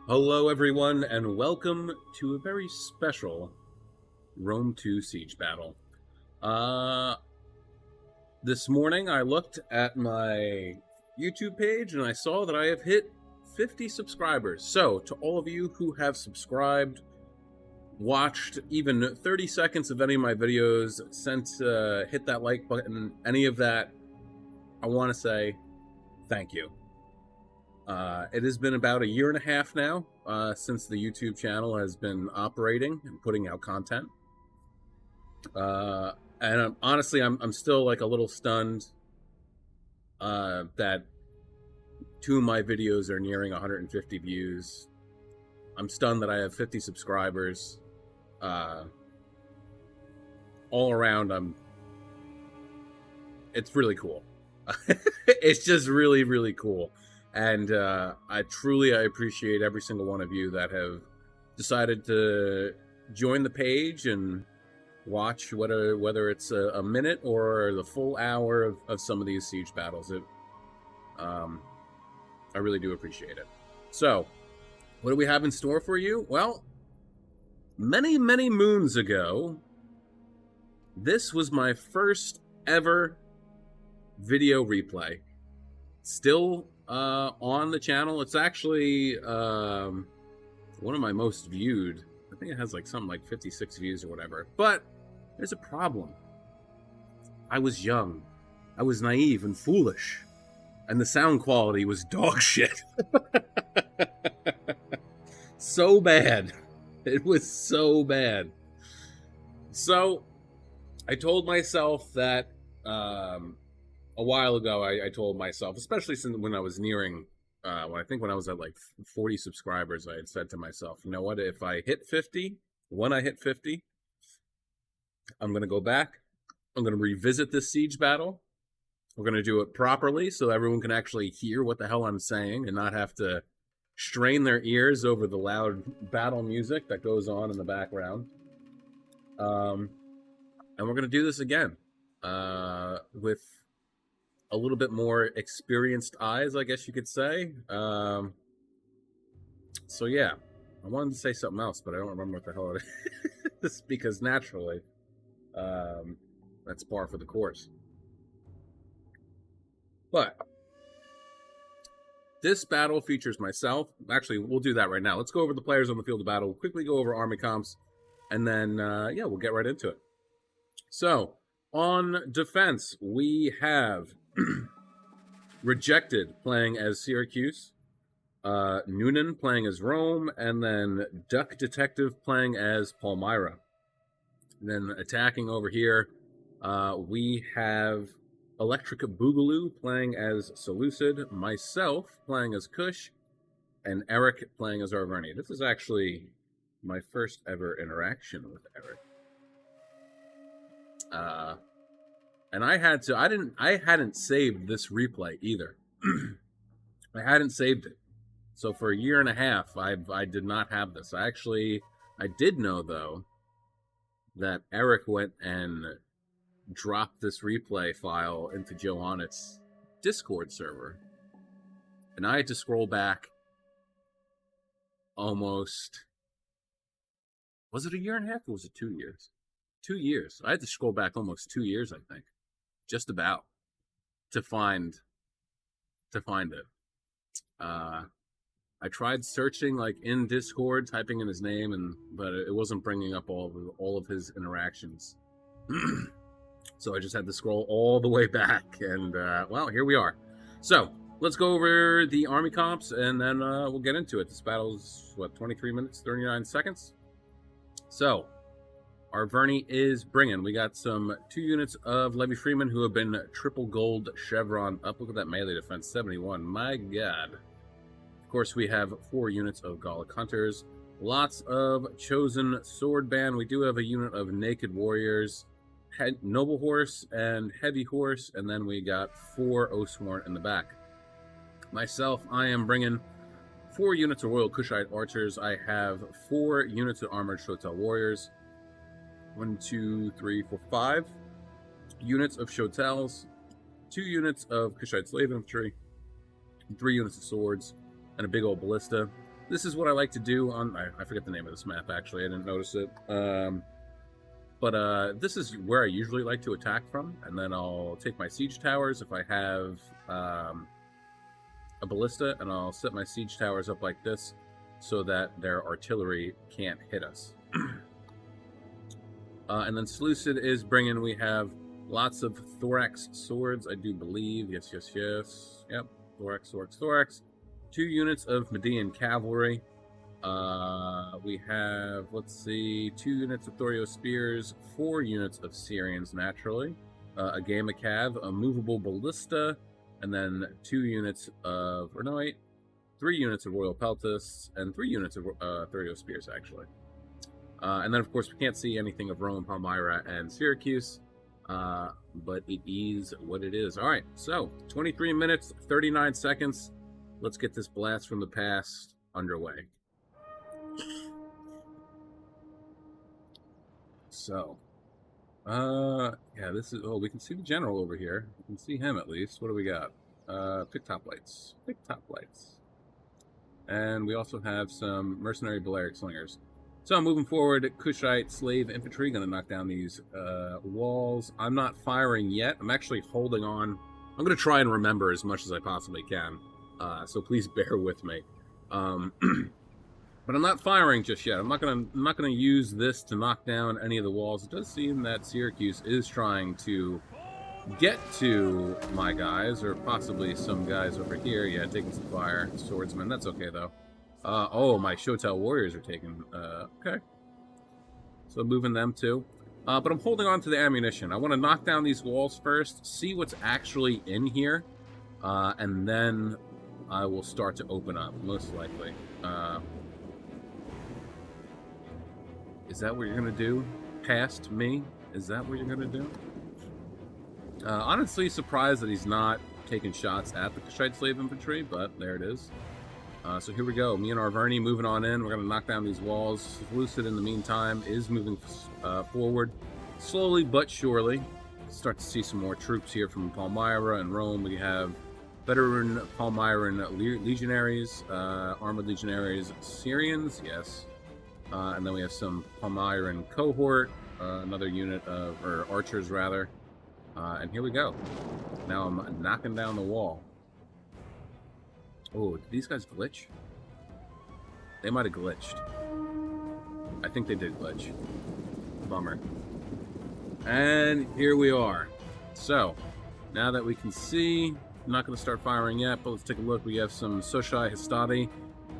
Hello, everyone, and welcome to a very special Rome 2 Siege battle. Uh, this morning I looked at my YouTube page and I saw that I have hit 50 subscribers. So, to all of you who have subscribed, watched even 30 seconds of any of my videos, hit that like button, any of that, I want to say thank you. It has been about a year and a half now since the YouTube channel has been operating and putting out content. And honestly, I'm still like a little stunned that two of my videos are nearing 150 views. I'm stunned that I have 50 subscribers. All around, it's really cool. It's just really, really cool. And I appreciate every single one of you that have decided to join the page and watch whether it's a minute or the full hour of some of these siege battles. I really do appreciate it. So, what do we have in store for you? Well, many, many moons ago, this was my first ever video replay. Still on the channel. It's actually one of my most viewed. I think it has like something like 56 views or whatever. But there's a problem. I was young. I was naive and foolish. And the sound quality was dog shit. So bad. It was so bad. So I told myself that a while ago, I told myself, especially since when I was nearing, when I was at like 40 subscribers, I had said to myself, you know what, if I hit 50, when I hit 50, I'm going to go back. I'm going to revisit this siege battle. We're going to do it properly so everyone can actually hear what the hell I'm saying and not have to strain their ears over the loud battle music that goes on in the background. And we're going to do this again with a little bit more experienced eyes, I guess you could say. So yeah, I wanted to say something else, but I don't remember what the hell it is because naturally, that's par for the course. But this battle features myself. Actually, we'll do that right now. Let's go over the players on the field of battle. We'll quickly go over army comps, and then yeah, we'll get right into it. So on defense, we have Rejected playing as Syracuse, Noonan playing as Rome, and then Duck Detective playing as Palmyra. And then attacking over here, we have Electric Boogaloo playing as Seleucid, myself playing as Kush, and Eric playing as Arverni. This is actually my first ever interaction with Eric. And I hadn't saved this replay either. I hadn't saved it. So for a year and a half, I did not have this. I did know, though, that Eric went and dropped this replay file into Johannes' Discord server. And I had to scroll back almost... Was it a year and a half or was it 2 years? 2 years. I had to scroll back almost 2 years, I think. Just about. To find it. I tried searching like in Discord, typing in his name, but it wasn't bringing up all of his interactions. So I just had to scroll all the way back, and well, here we are. So let's go over the army comps, and then we'll get into it. This battle's what, 23 minutes, 39 seconds. So Arverni is bringing. We got 2 units of Levy Freeman who have been triple gold chevron up. Look at that melee defense, 71. My God. Of course, we have 4 units of Gallic Hunters. Lots of Chosen Sword Band. We do have a unit of Naked Warriors, Noble Horse, and Heavy Horse. And then we got 4 Oathsworn in the back. Myself, I am bringing 4 units of Royal Kushite Archers. I have 4 units of Armored Shotel Warriors. 1, 2, 3, 4, 5 units of Shotels, 2 units of Kushite Slave Infantry, 3 units of swords, and a big old ballista. This is what I like to do on... I forget the name of this map, actually. I didn't notice it. But this is where I usually like to attack from. And then I'll take my siege towers if I have a ballista. And I'll set my siege towers up like this so that their artillery can't hit us. And then Seleucid is bringing... We have lots of thorax swords, I do believe. Yes, yes, yes. Yep. Thorax, thorax, thorax. 2 units of Median cavalry. We have, let's see, 2 units of Thorio spears, 4 units of Syrians naturally, a Gamma Cav, a movable ballista, and then 2 units of, or no wait, 3 units of Royal Peltists, and 3 units of Thorio spears actually. And then of course we can't see anything of Rome, Palmyra, and Syracuse, but it is what it is. All right, so 23 minutes, 39 seconds. Let's get this blast from the past underway. So, yeah, this is... Oh, we can see the general over here. We can see him at least. What do we got? Pick top lights. Pick top lights. And we also have some mercenary Balearic slingers. So, moving forward, Kushite slave infantry. Going to knock down these walls. I'm not firing yet. I'm actually holding on. I'm going to try and remember as much as I possibly can. So please bear with me. But I'm not firing just yet. I'm not gonna use this to knock down any of the walls. It does seem that Syracuse is trying to get to my guys, or possibly some guys over here. Yeah, taking some fire. Swordsmen. That's okay though. Oh, my Shotel warriors are taking. Okay. So moving them too. But I'm holding on to the ammunition. I want to knock down these walls first, see what's actually in here, and then I will start to open up, most likely. Is that what you're going to do? Past me? Is that what you're going to do? Honestly, surprised that he's not taking shots at the Kushite slave infantry, but there it is. So here we go. Me and Arverni moving on in. We're going to knock down these walls. Lucid, in the meantime, is moving forward slowly but surely. Start to see some more troops here from Palmyra and Rome. We have veteran Palmyran legionaries, armored legionaries, Syrians, yes. And then we have some Palmyran cohort, another unit of, or archers rather. And here we go. Now I'm knocking down the wall. Oh, did these guys glitch? They might have glitched. I think they did glitch. Bummer. And here we are. So, now that we can see, I'm not going to start firing yet, but let's take a look. We have some Soshai Hastati,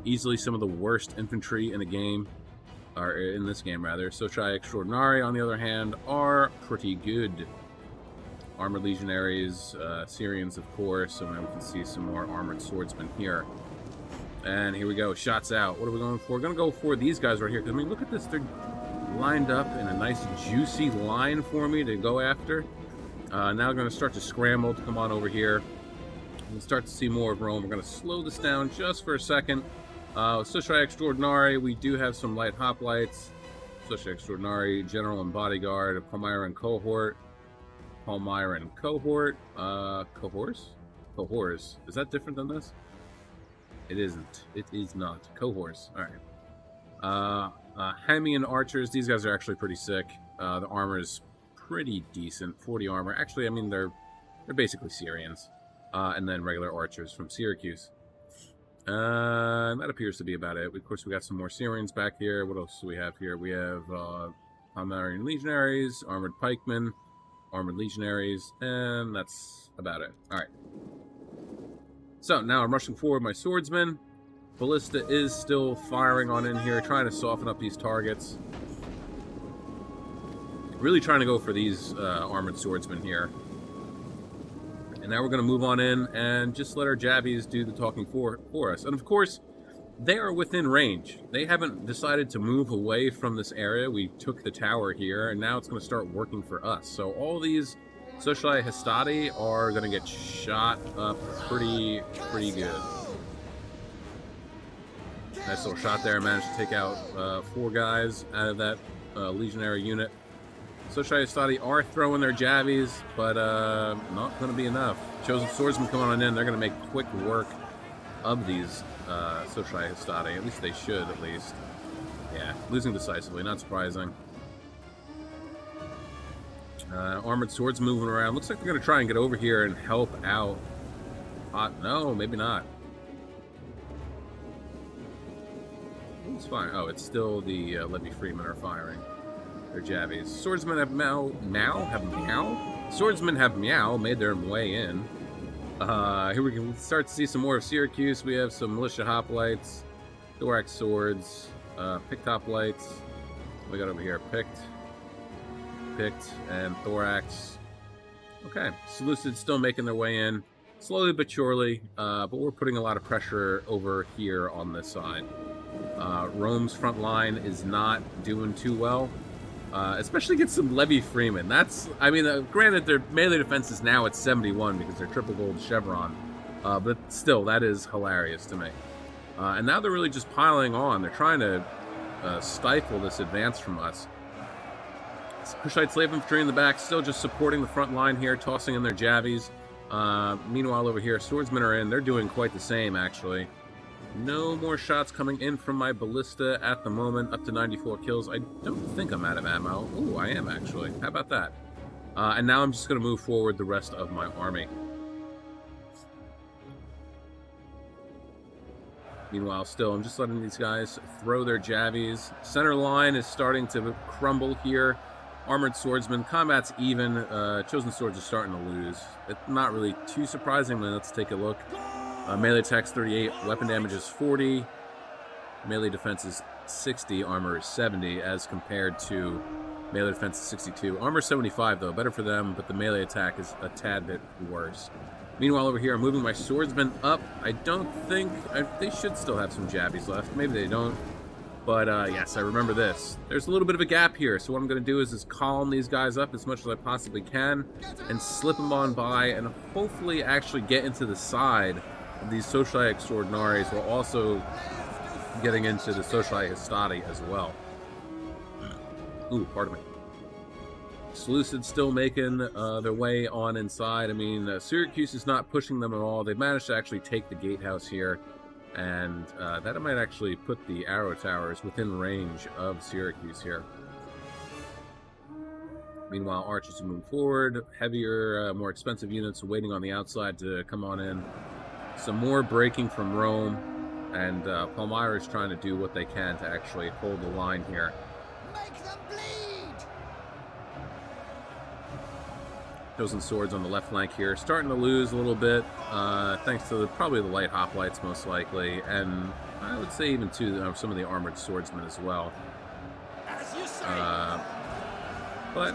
easily some of the worst infantry in a game, or in this game rather. Soshai Extraordinari, on the other hand, are pretty good. Armored legionaries, Syrians, of course, and then we can see some more armored swordsmen here. And here we go, shots out. What are we going for? We're going to go for these guys right here. I mean, look at this. They're lined up in a nice, juicy line for me to go after. Now we're going to start to scramble to come on over here. We'll start to see more of Rome. We're going to slow this down just for a second. Soshai Extraordinari, we do have some light hoplites. Soshai Extraordinari, General and Bodyguard, Palmyran Cohort. Palmyran Cohort. Cohors? Cohors. Is that different than this? It isn't. It is not. Cohors. Alright. Hamian Archers. These guys are actually pretty sick. The armor is pretty decent. 40 armor. Actually, I mean, they're basically Syrians. And then regular archers from Syracuse. That appears to be about it. Of course, we got some more Syrians back here. What else do we have here? We have Palmyran Legionaries, Armored Pikemen, Armored Legionaries, and that's about it. Alright. So, now I'm rushing forward my swordsmen. Ballista is still firing on in here, trying to soften up these targets. Really trying to go for these armored swordsmen here. And now we're going to move on in and just let our jabbies do the talking for us. And of course, they are within range. They haven't decided to move away from this area. We took the tower here, and now it's going to start working for us. So all these Soshai Hastati are going to get shot up pretty good. Nice little shot there. I managed to take out 4 guys out of that legionary unit. Soshai Hastati are throwing their jabbies, but not going to be enough. Chosen Swordsmen coming on in. They're going to make quick work of these Sociali Hastati. At least they should, at least. Yeah, losing decisively, not surprising. Armored swords moving around. Looks like they're going to try and get over here and help out. No, maybe not. It's fine. Oh, it's still the Levy Freemen are firing their jabbies. Swordsmen have meow. Swordsmen have meow, made their way in. Here we can start to see some more of Syracuse. We have some militia hoplites, thorax swords, picked hoplites. We got over here picked, and thorax. Okay, Seleucids still making their way in, slowly but surely, but we're putting a lot of pressure over here on this side. Rome's front line is not doing too well, especially against some Levy Freemen. That's, I mean, granted, their melee defense is now at 71 because they're triple gold chevron, but still, that is hilarious to me. And now they're really just piling on. They're trying to stifle this advance from us. Kushite slave infantry in the back, still just supporting the front line here, tossing in their javies. Meanwhile, over here, swordsmen are in. They're doing quite the same, actually. No more shots coming in from my ballista at the moment, up to 94 kills. I don't think I'm out of ammo. Ooh, I am, actually. How about that? And now I'm just going to move forward the rest of my army. Meanwhile, still, I'm just letting these guys throw their javies. Center line is starting to crumble here. Armored swordsmen, combat's even. Chosen swords are starting to lose. It's not really too surprising, but let's take a look. Melee attack's 38, weapon damage is 40, melee defense is 60, armor is 70, as compared to melee defense is 62. Armor 75, though, better for them, but the melee attack is a tad bit worse. Meanwhile, over here, I'm moving my swordsmen up. I don't think... they should still have some jabbies left. Maybe they don't. But, yes, I remember this. There's a little bit of a gap here, so what I'm going to do is column these guys up as much as I possibly can and slip them on by and hopefully actually get into the side of these Sociali Extraordinaries while also getting into the Sociali Hastati as well. Ooh, pardon me. Seleucids still making their way on inside. I mean, Syracuse is not pushing them at all. They've managed to actually take the gatehouse here, and that might actually put the arrow towers within range of Syracuse here. Meanwhile, archers are moving forward. Heavier, more expensive units waiting on the outside to come on in. Some more breaking from Rome, and Palmyra is trying to do what they can to actually hold the line here. Make them bleed! Chosen swords on the left flank here, starting to lose a little bit, thanks to probably the light hoplites most likely, and I would say even to some of the armored swordsmen as well. As you say. But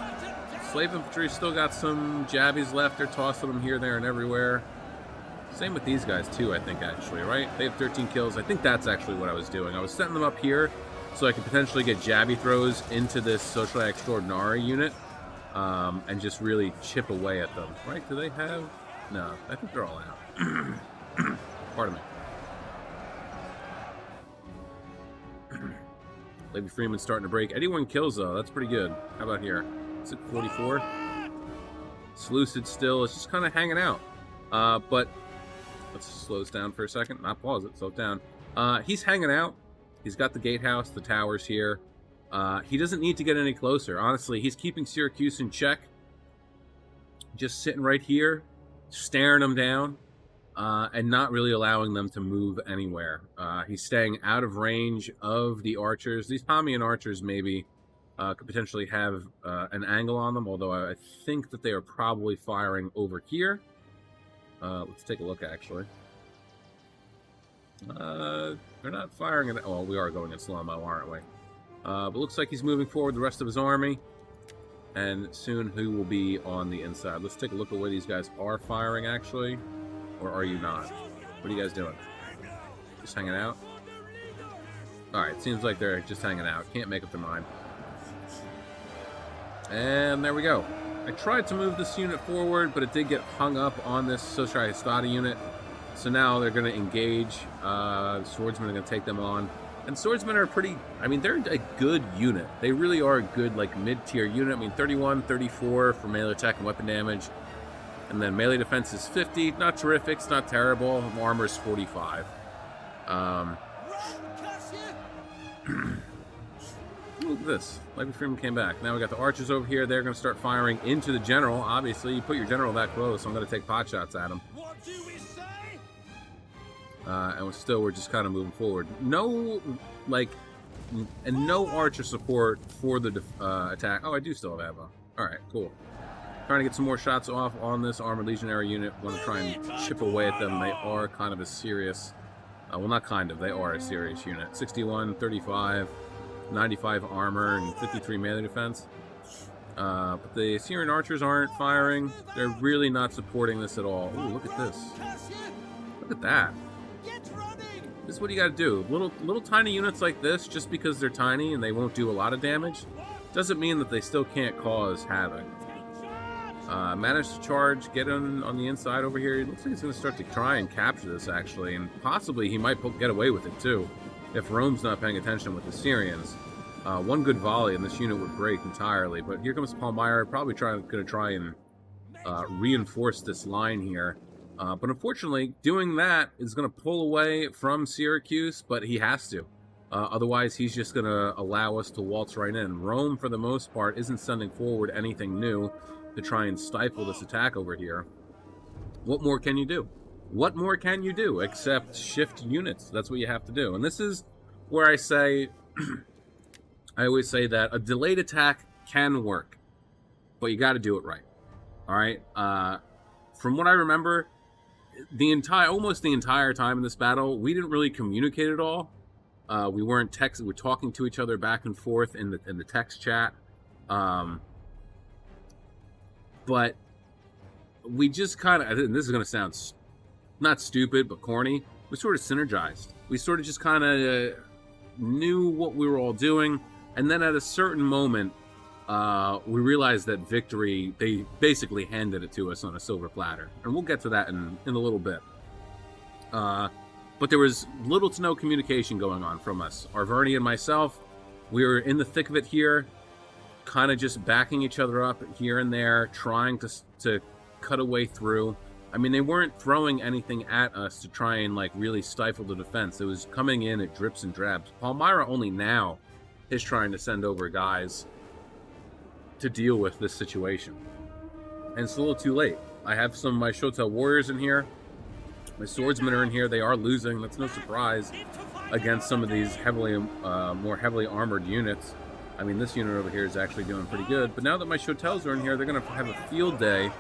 slave infantry still got some jabbies left. They're tossing them here, there, and everywhere. Same with these guys too, I think, actually, right? They have 13 kills. I think that's actually what I was doing. I was setting them up here so I could potentially get jabby throws into this Sociali Extraordinary unit and just really chip away at them. Right? Do they have... No, I think they're all out. Pardon me. Levy Freeman's starting to break. 81 kills, though. That's pretty good. How about here? Is it 44? Seleucid still is just kind of hanging out. But... let's slow this down for a second. Not pause it, slow it down. He's hanging out. He's got the gatehouse, the towers here. He doesn't need to get any closer. Honestly, he's keeping Syracuse in check. Just sitting right here, staring them down, and not really allowing them to move anywhere. He's staying out of range of the archers. These Pomian archers maybe could potentially have an angle on them, although I think that they are probably firing over here. Let's take a look, actually. They're not firing at... well, we are going in slow-mo, aren't we? But looks like he's moving forward the rest of his army. And soon he will be on the inside. Let's take a look at where these guys are firing, actually. Or are you not? What are you guys doing? Just hanging out? Alright, seems like they're just hanging out. Can't make up their mind. And there we go. I tried to move this unit forward, but it did get hung up on this Sociali Hastati unit. So now they're going to engage. Swordsmen are going to take them on. And swordsmen are pretty... I mean, they're a good unit. They really are a good, like, mid-tier unit. I mean, 31, 34 for melee attack and weapon damage. And then melee defense is 50. Not terrific. It's not terrible. Armor is 45. Curse you! Look at this. Lightning Freeman came back. Now we got the archers over here. They're going to start firing into the general. Obviously, you put your general that close, so I'm going to take pot shots at him. What do we say? And we're just kind of moving forward. No, and no archer support for the attack. Oh, I do still have ammo. All right, cool. Trying to get some more shots off on this armored legionary unit. Want to try and chip away at them. They are kind of a serious, well, not kind of, they are a serious unit. 61, 35, 95 armor, and 53 melee defense. But the Syrian archers aren't firing. They're really not supporting this at all. Ooh, look at this. Curse you! Look at that. Get running! This is what you gotta do. Little tiny units like this, just because they're tiny and they won't do a lot of damage, doesn't mean that they still can't cause havoc. Managed to charge, get on the inside over here. It looks like he's going to start to try and capture this, actually, and possibly he might get away with it, too, if Rome's not paying attention with the Syrians. One good volley and this unit would break entirely, but here comes Palmyra, probably going to try and reinforce this line here. But unfortunately, doing that is going to pull away from Syracuse, but he has to. Otherwise, he's just going to allow us to waltz right in. Rome, for the most part, isn't sending forward anything new to try and stifle this attack over here. What more can you do? What more can you do except shift units? That's what you have to do. And this is where I say, I always say that a delayed attack can work, but you got to do it right. All right. From what I remember, almost the entire time in this battle, we didn't really communicate at all. We weren't texting. We're talking to each other back and forth in the text chat. But we just kind of, and this is going to sound not stupid, but corny, we sort of synergized. We sort of just kind of knew what we were all doing. And then at a certain moment, we realized that victory, they basically handed it to us on a silver platter. And we'll get to that in a little bit. But there was little to no communication going on from us. Arverni and myself, we were in the thick of it here, kind of just backing each other up here and there, trying to cut a way through. I mean, they weren't throwing anything at us to try and like really stifle the defense. It was coming in at drips and drabs. Palmyra only now is trying to send over guys to deal with this situation. And it's a little too late. I have some of my Shotel warriors in here. My swordsmen are in here. They are losing. That's no surprise against some of these more heavily armored units. I mean, this unit over here is actually doing pretty good. But now that my Shotels are in here, they're going to have a field day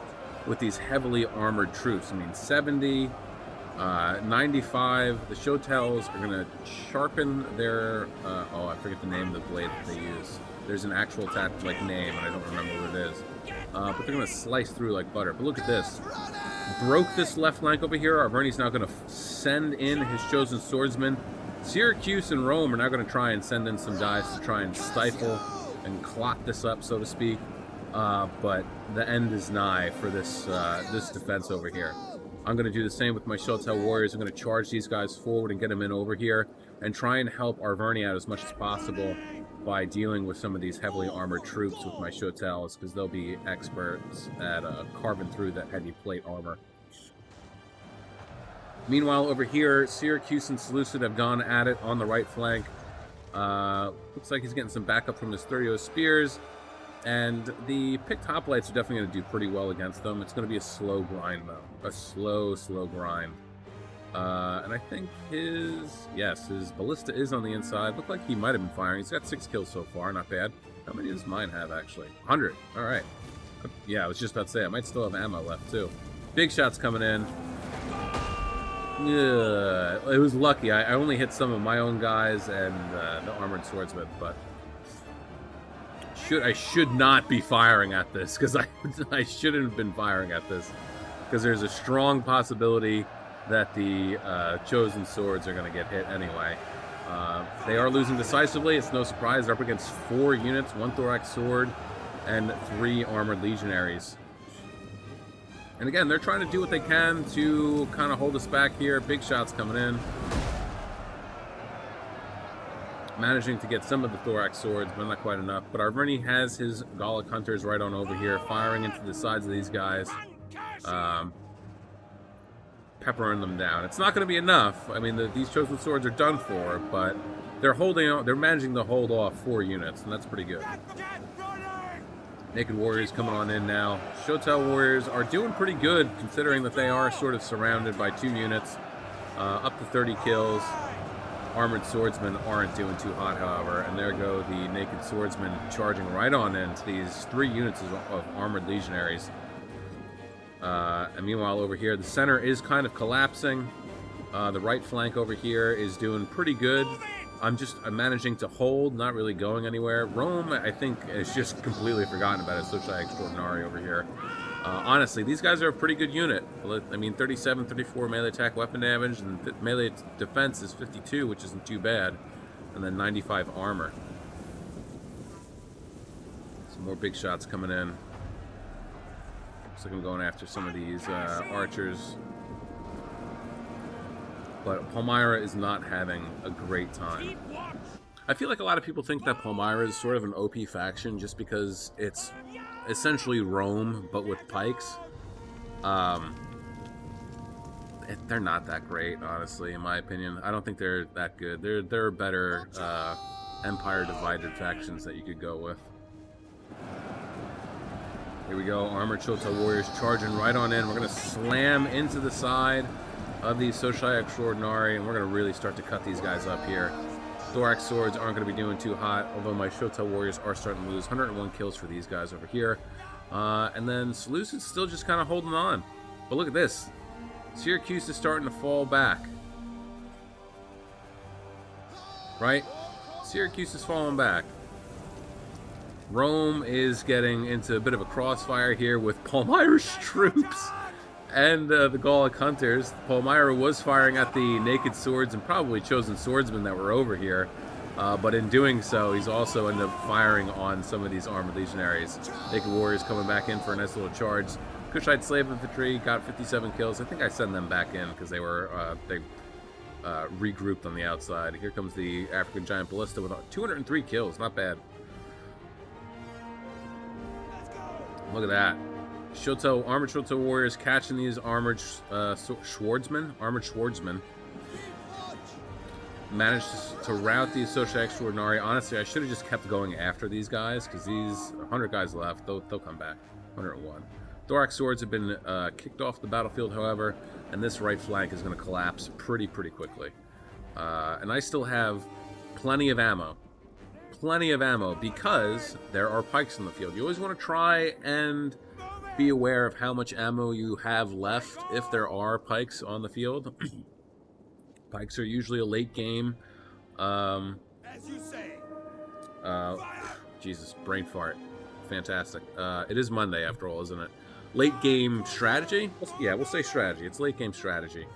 with these heavily armored troops. I mean, 70, 95. The Shotels are going to sharpen their... I forget the name of the blade that they use. There's an actual name, and I don't remember what it is. But they're going to slice through like butter. But look at this. Broke this left flank over here. Arverni's now going to send in his chosen swordsman. Syracuse and Rome are now going to try and send in some guys to try and stifle and clot this up, so to speak. But the end is nigh for this defense over here. I'm going to do the same with my Shotel warriors. I'm going to charge these guys forward and get them in over here and try and help Arverni out as much as possible by dealing with some of these heavily armored troops with my Shotels, because they'll be experts at carving through that heavy plate armor. Meanwhile, over here, Syracuse and Seleucid have gone at it on the right flank. Looks like he's getting some backup from his Thurio spears. And the picked hoplites are definitely going to do pretty well against them. It's going to be a slow grind, though. A slow grind. And I think his ballista is on the inside. Looked like he might have been firing. He's got 6 kills so far. Not bad. How many does mine have, actually? 100. All right. Yeah, I was just about to say, I might still have ammo left, too. Big shots coming in. Yeah, it was lucky. I only hit some of my own guys and the armored swordsman, but I should not be firing at this, because I shouldn't have been firing at this, because there's a strong possibility that the chosen swords are going to get hit anyway. They are losing decisively. It's no surprise. They're up against 4 units, 1 thorax sword, and 3 armored legionaries. And again, they're trying to do what they can to kind of hold us back here. Big shots coming in. Managing to get some of the thorax swords, but not quite enough. But Arverni has his Gallic hunters right on over here, firing into the sides of these guys. peppering them down. It's not going to be enough. I mean, these chosen swords are done for, but they're holding on. They're managing to hold off 4 units, and that's pretty good. Get running! Naked Warriors coming on in now. Shotel Warriors are doing pretty good, considering that they are sort of surrounded by 2 units. Up to 30 kills. Armored Swordsmen aren't doing too hot, however, and there go the Naked Swordsmen charging right on into these 3 units of Armored Legionaries. And meanwhile, over here, the center is kind of collapsing. The right flank over here is doing pretty good. I'm managing to hold, not really going anywhere. Rome, I think, is just completely forgotten about its Socii Extraordinari over here. Honestly, these guys are a pretty good unit. I mean, 37, 34 melee attack weapon damage, and melee defense is 52, which isn't too bad. And then 95 armor. Some more big shots coming in. Looks like I'm going after some of these archers. But Palmyra is not having a great time. I feel like a lot of people think that Palmyra is sort of an OP faction just because it's essentially Rome, but with pikes. They're not that great, honestly, in my opinion. I don't think they're that good. There are better Empire-divided factions that you could go with. Here we go, Armored Chota Warriors charging right on in. We're going to slam into the side of these Socii Extraordinari, and we're going to really start to cut these guys up here. Thorax Swords aren't going to be doing too hot, although my Shota Warriors are starting to lose. 101 kills for these guys over here. And then Seleucid's still just kind of holding on. But look at this. Syracuse is starting to fall back. Right? Syracuse is falling back. Rome is getting into a bit of a crossfire here with Palmyra's troops and the Gallic hunters. Palmyra was firing at the naked swords and probably chosen swordsmen that were over here, but in doing so, he's also ended up firing on some of these armored legionaries. Naked warriors coming back in for a nice little charge. Kushite slave infantry got 57 kills. I think I sent them back in because they were regrouped on the outside. Here comes the African giant ballista with 203 kills. Not bad. Look at that. Armored Shoto warriors catching these armored Schwartzmen. Managed to rout these Socii Extraordinari. Honestly, I should have just kept going after these guys, because these 100 guys left, they'll come back. 101. Thorax swords have been kicked off the battlefield, however, and this right flank is going to collapse pretty quickly. And I still have plenty of ammo. Plenty of ammo, because there are pikes in the field. You always want to try and be aware of how much ammo you have left if there are pikes on the field. Pikes are usually a late game. As you say. Jesus, brain fart. Fantastic. It is Monday after all, isn't it? Late game strategy? Yeah, we'll say strategy. It's late game strategy.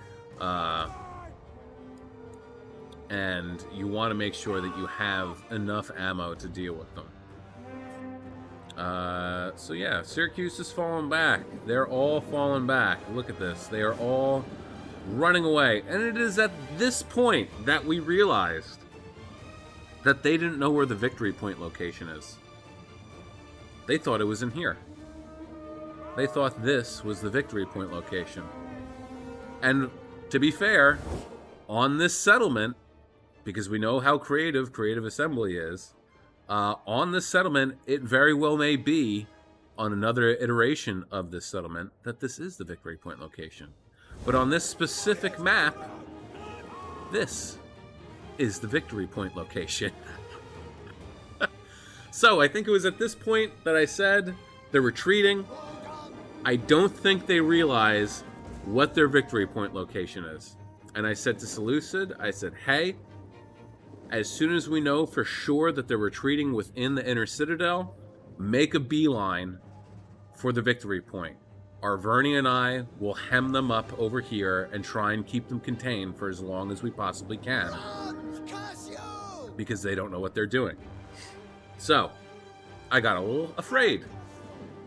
And you want to make sure that you have enough ammo to deal with them. So yeah, Syracuse is falling back. They're all falling back. Look at this. They are all running away. And it is at this point that we realized that they didn't know where the victory point location is. They thought it was in here. They thought this was the victory point location. And to be fair, on this settlement, because we know how creative Assembly is, on this settlement, it very well may be, on another iteration of this settlement, that this is the victory point location. But on this specific map, this is the victory point location. So I think it was at this point that I said they're retreating. I don't think they realize what their victory point location is. And I said to Seleucid, I said, hey, as soon as we know for sure that they're retreating within the inner citadel, make a beeline for the victory point. Arverni and I will hem them up over here and try and keep them contained for as long as we possibly can. Because they don't know what they're doing. So, I got a little afraid.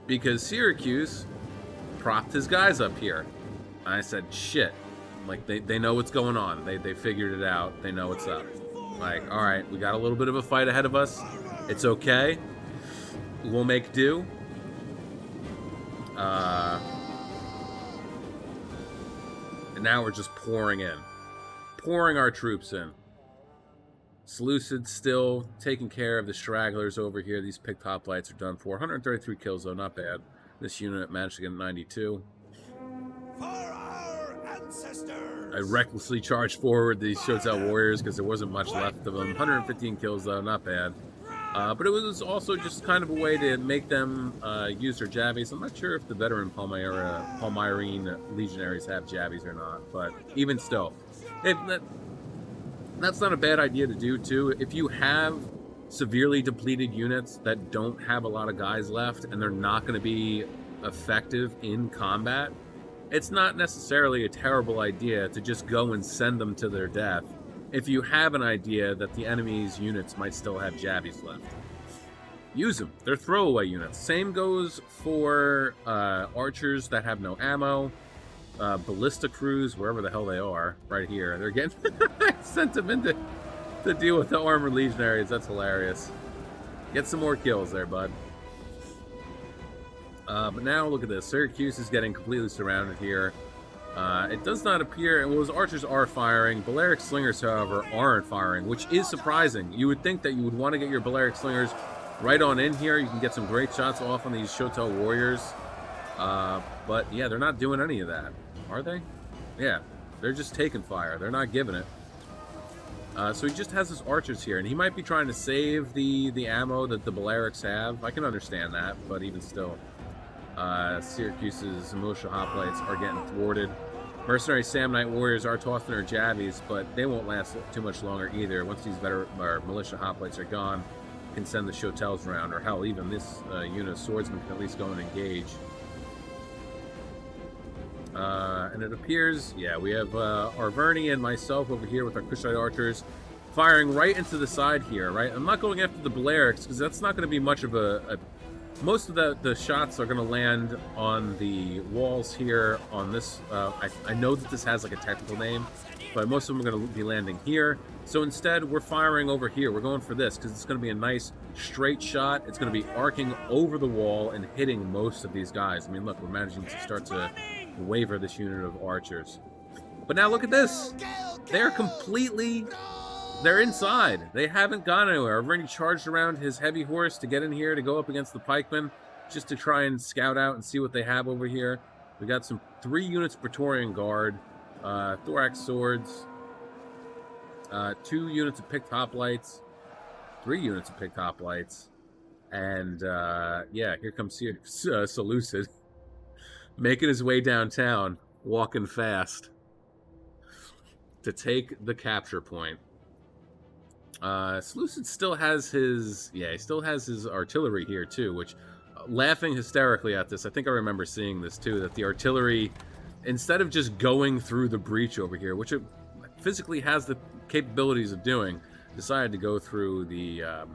Because Syracuse propped his guys up here. And I said, shit. Like, they know what's going on. They figured it out. They know what's up. Like, alright, we got a little bit of a fight ahead of us. It's okay. We'll make do. And now we're just pouring in. Pouring our troops in. Seleucid still taking care of the stragglers over here. These picked hoplites are done for. 133 kills, though, not bad. This unit managed to get 92. For our ancestors! I recklessly charged forward these Shotel warriors because there wasn't much left of them. 115 kills, though, not bad. But it was also just kind of a way to make them use their jabbies. I'm not sure if the veteran Palmyrene legionaries have jabbies or not, but even still, that's not a bad idea to do, too. If you have severely depleted units that don't have a lot of guys left and they're not going to be effective in combat, it's not necessarily a terrible idea to just go and send them to their death if you have an idea that the enemy's units might still have jabbies left. Use them. They're throwaway units. Same goes for archers that have no ammo, ballista crews, wherever the hell they are, right here. They're getting sent them in to deal with the armored legionaries. That's hilarious. Get some more kills there, bud. But now look at this. Syracuse is getting completely surrounded here. It does not appear, and those archers are firing. Balearic slingers, however, aren't firing, which is surprising. You would think that you would want to get your Balearic slingers right on in here. You can get some great shots off on these Shotel warriors. But yeah, they're not doing any of that. Are they? Yeah, they're just taking fire. They're not giving it. So he just has his archers here, and he might be trying to save the ammo that the Balearics have. I can understand that, but even still. Syracuse's militia hoplites are getting thwarted. Mercenary Samnite warriors are tossing their jabbies, but they won't last too much longer either. Once these militia hoplites are gone, you can send the Shotels around, or hell, even this unit of swordsmen can at least go and engage. And it appears, yeah, we have Arverni and myself over here with our Kushite archers firing right into the side here, right? I'm not going after the Balearics because that's not going to be much of a most of the shots are going to land on the walls here on this. I know that this has like a technical name, but most of them are going to be landing here. So instead, we're firing over here. We're going for this because it's going to be a nice straight shot. It's going to be arcing over the wall and hitting most of these guys. I mean, look, we're managing to start to waver this unit of archers. But now look at this. They're completely... They're inside. They haven't gone anywhere. I've already charged around his heavy horse to get in here to go up against the pikemen, just to try and scout out and see what they have over here. We got 3 units Praetorian Guard, thorax swords, 2 units of picked hoplites, 3 units of picked hoplites, and yeah, here comes Seleucid, making his way downtown, walking fast to take the capture point. Seleucid still has his, he still has his artillery here too, which, laughing hysterically at this, I think I remember seeing this too, that the artillery, instead of just going through the breach over here, which it physically has the capabilities of doing, decided to go through the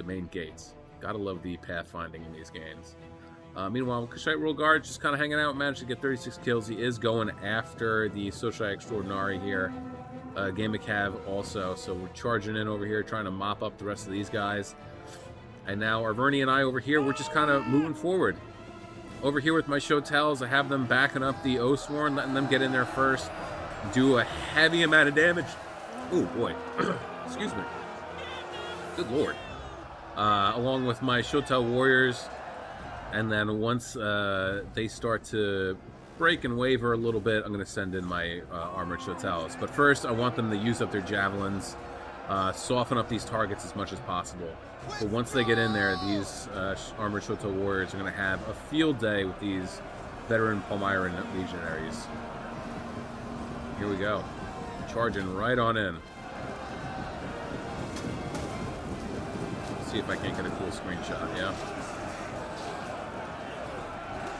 main gates. Gotta love the pathfinding in these games. Meanwhile, Kushite Royal Guard just kind of hanging out, managed to get 36 kills. He is going after the Socii Extraordinari here. Game of Cav also, so we're charging in over here, trying to mop up the rest of these guys. And now Arverni and I over here, we're just kind of moving forward. Over here with my Shotels, I have them backing up the Oathsworn, letting them get in there first, do a heavy amount of damage. Oh boy, excuse me. Good lord. Along with my Shotel warriors, and then once they start to break and waver a little bit, I'm going to send in my armored Shotels. But first, I want them to use up their javelins, soften up these targets as much as possible. But once they get in there, these armored Shotel warriors are going to have a field day with these veteran Palmyrene legionaries. Here we go. Charging right on in. See if I can't get a cool screenshot, yeah?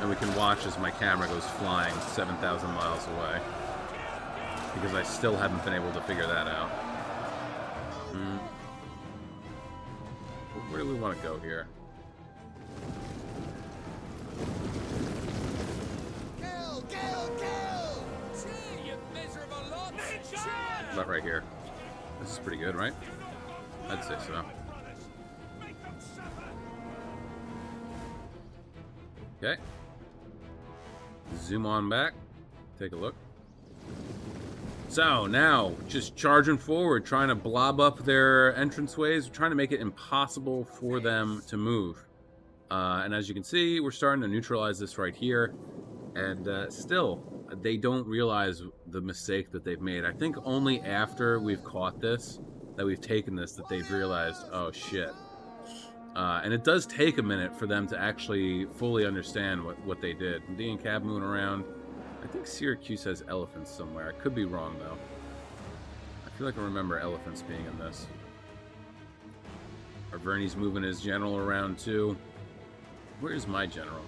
And we can watch as my camera goes flying 7,000 miles away. Because I still haven't been able to figure that out. Where do we want to go here? Kill, kill, kill! See, you miserable lot! About right here. This is pretty good, right? I'd say so. Okay. Zoom on back. Take a look. So now, just charging forward, trying to blob up their entranceways, trying to make it impossible for them to move. And as you can see, we're starting to neutralize this right here. And still, they don't realize the mistake that they've made. I think only after we've caught this, that we've taken this, that they've realized, oh shit. And it does take a minute for them to actually fully understand what they did. Indian cab moving around. I think Syracuse has elephants somewhere. I could be wrong, though. I feel like I remember elephants being in this. Arverni's moving his general around, too. Where's my general?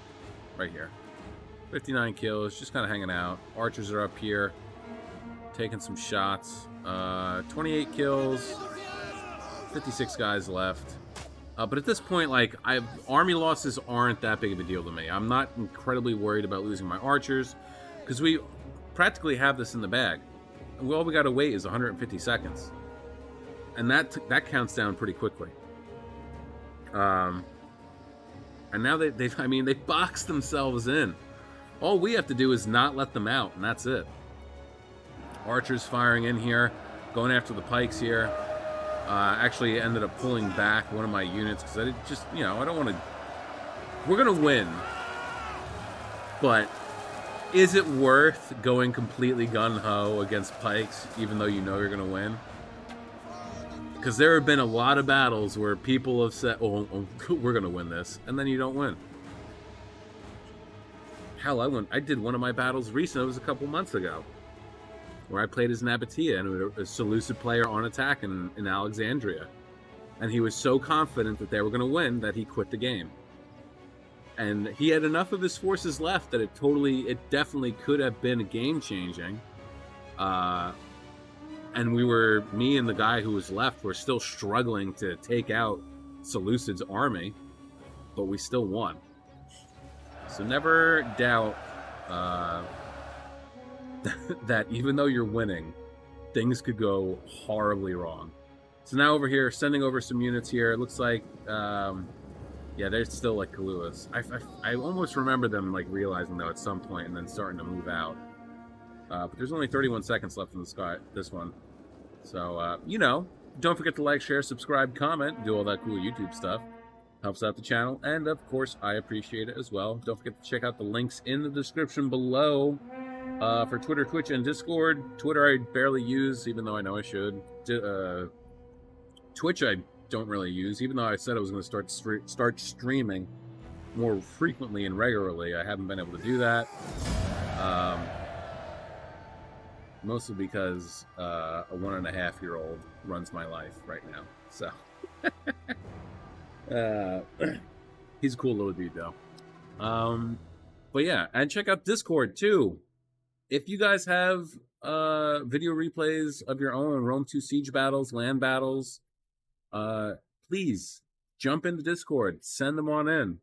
Right here. 59 kills, just kind of hanging out. Archers are up here, taking some shots. 28 kills, 56 guys left. But at this point, like, army losses aren't that big of a deal to me. I'm not incredibly worried about losing my archers, because we practically have this in the bag. All we got to wait is 150 seconds. And that counts down pretty quickly. And now they boxed themselves in. All we have to do is not let them out, and that's it. Archers firing in here, going after the pikes here. Actually ended up pulling back one of my units because I just, I don't want to... We're going to win. But is it worth going completely gung-ho against pikes, even though you know you're going to win? Because there have been a lot of battles where people have said, oh we're going to win this, and then you don't win. Hell, I did one of my battles recently. It was a couple months ago, where I played as Nabatea, and a Seleucid player on attack in Alexandria. And he was so confident that they were going to win that he quit the game. And he had enough of his forces left that it definitely could have been game-changing. And me and the guy who was left were still struggling to take out Seleucid's army, but we still won. So never doubt that even though you're winning, things could go horribly wrong. So now over here, sending over some units here. It looks like, yeah, they're still like Kaluas. I almost remember them like realizing though at some point and then starting to move out. But there's only 31 seconds left in this one. So, don't forget to like, share, subscribe, comment, do all that cool YouTube stuff. Helps out the channel, and of course, I appreciate it as well. Don't forget to check out the links in the description below for Twitter, Twitch, and Discord. Twitter I barely use, even though I know I should. Twitch I don't really use, even though I said I was going to start streaming more frequently and regularly. I haven't been able to do that. Mostly because a 1.5-year-old runs my life right now. So he's a cool little dude though. But yeah, and check out Discord too. If you guys have video replays of your own Rome 2 siege battles, land battles, please jump into Discord, send them on in,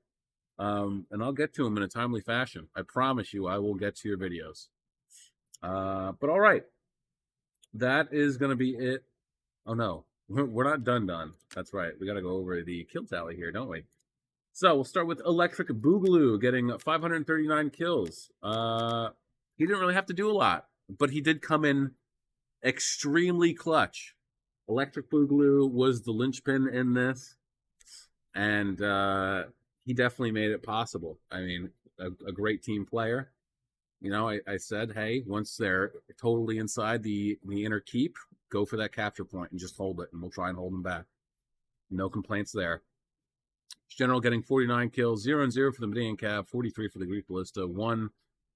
and I'll get to them in a timely fashion. I promise you I will get to your videos. But all right, that is going to be it. Oh no, we're not done. That's right. We got to go over the kill tally here, don't we? So we'll start with Electric Boogaloo getting 539 kills. He didn't really have to do a lot, but he did come in extremely clutch. Electric Boogaloo was the linchpin in this, and he definitely made it possible. I mean, a great team player. I said, hey, once they're totally inside the inner keep, go for that capture point and just hold it, and we'll try and hold them back. No complaints there. General getting 49 kills, 0 and 0 for the Median Cav, 43 for the Greek Ballista, 1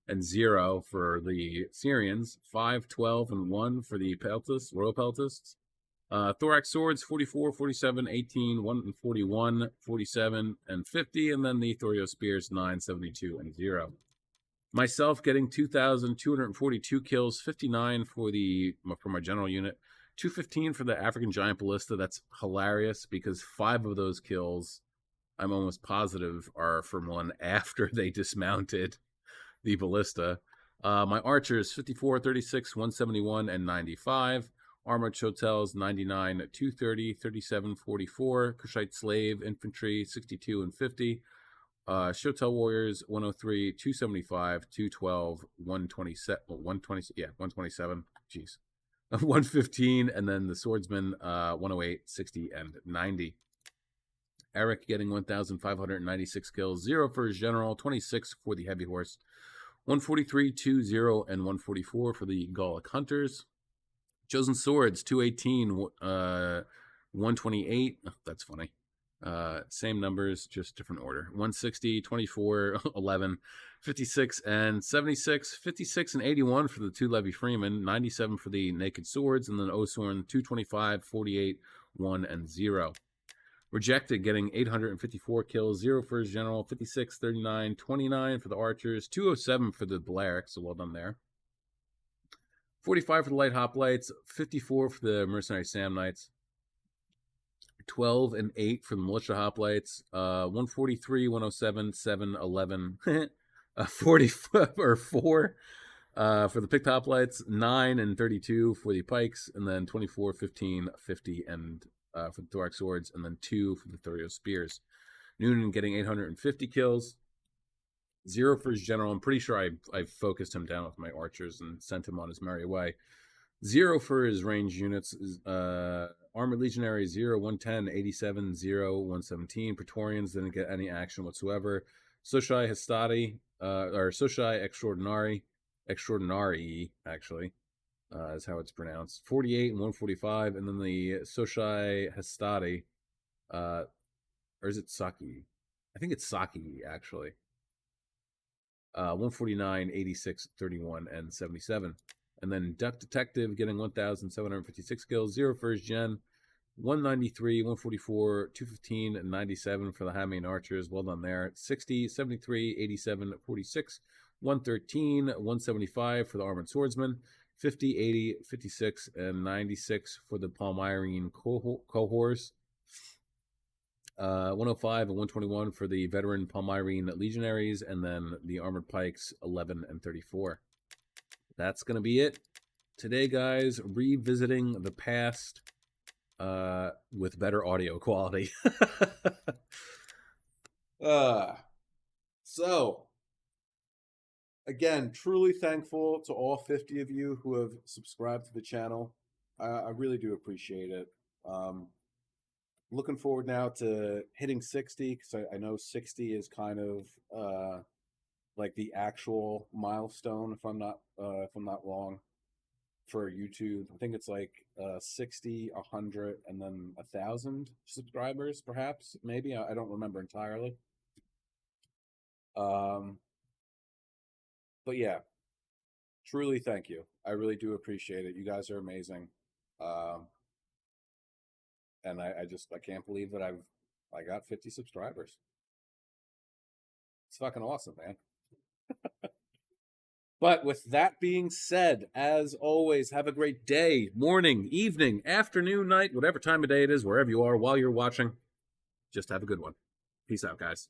and 0 for the Syrians, 5, 12, and 1 for the Peltists, Royal Peltists. Thorax Swords, 44, 47, 18, 1 and 41, 47, and 50, and then the Thorio Spears, 9, 72, and 0. Myself getting 2,242 kills, 59 for my general unit, 215 for the African Giant Ballista. That's hilarious because 5 of those kills, I'm almost positive, are from one after they dismounted the Ballista. My Archers, 54, 36, 171, and 95. Armored Chotels, 99, 230, 37, 44. Kushite Slave Infantry, 62 and 50. Shotel Warriors 103, 275, 212, 127, 120, yeah, 127. Jeez. 115, and then the Swordsman 108, 60, and 90. Eric getting 1,596 kills, 0 for his general, 26 for the heavy horse, 143, 20, and 144 for the Gallic Hunters. Chosen Swords 218, 128. Oh, that's funny. Same numbers, just different order. 160, 24, 11, 56, and 76. 56 and 81 for the two Levy Freeman. 97 for the Naked Swords. And then Osorn 225, 48, 1, and 0. Rejected getting 854 kills, 0 for his general, 56, 39, 29 for the archers, 207 for the Balearic, so well done there. 45 for the light hoplites, 54 for the mercenary Sam Knights, 12 and 8 for the militia hoplites, 143, 107, 7, 11, 40 or 4 for the picked hoplites, 9 and 32 for the pikes, and then 24, 15, 50, and for the thorax swords, and then 2 for the Thorio spears. Noonan getting 850 kills, 0 for his general. I'm pretty sure I focused him down with my archers and sent him on his merry way. 0 for his range units. Armored Legionary 0, 110, 87, 0, 117. Praetorians didn't get any action whatsoever. Soshai Hastati, or Soshai Extraordinary, actually, is how it's pronounced. 48 and 145, and then the Soshai Hastati, or is it Saki? I think it's Saki, actually. 149, 86, 31, and 77. And then Duck Detective getting 1,756 kills, 0 for his gen, 193, 144, 215, and 97 for the Hamian Archers. Well done there. 60, 73, 87, 46, 113, 175 for the Armored Swordsman, 50, 80, 56, and 96 for the Palmyrene cohorts. 105 and 121 for the veteran Palmyrene Legionaries, and then the Armored Pikes 11 and 34. That's going to be it today, guys. Revisiting the past with better audio quality. So, again, truly thankful to all 50 of you who have subscribed to the channel. I really do appreciate it. Looking forward now to hitting 60, because I know 60 is kind of like the actual milestone, if I'm not wrong, for YouTube. I think it's like 60, 100, and then 1,000 subscribers, perhaps, maybe. I don't remember entirely. But yeah, truly thank you. I really do appreciate it. You guys are amazing. And I can't believe that I got 50 subscribers. It's fucking awesome, man. But with that being said, as always, have a great day, morning, evening, afternoon, night, whatever time of day it is, wherever you are while you're watching. Just have a good one. Peace out, guys.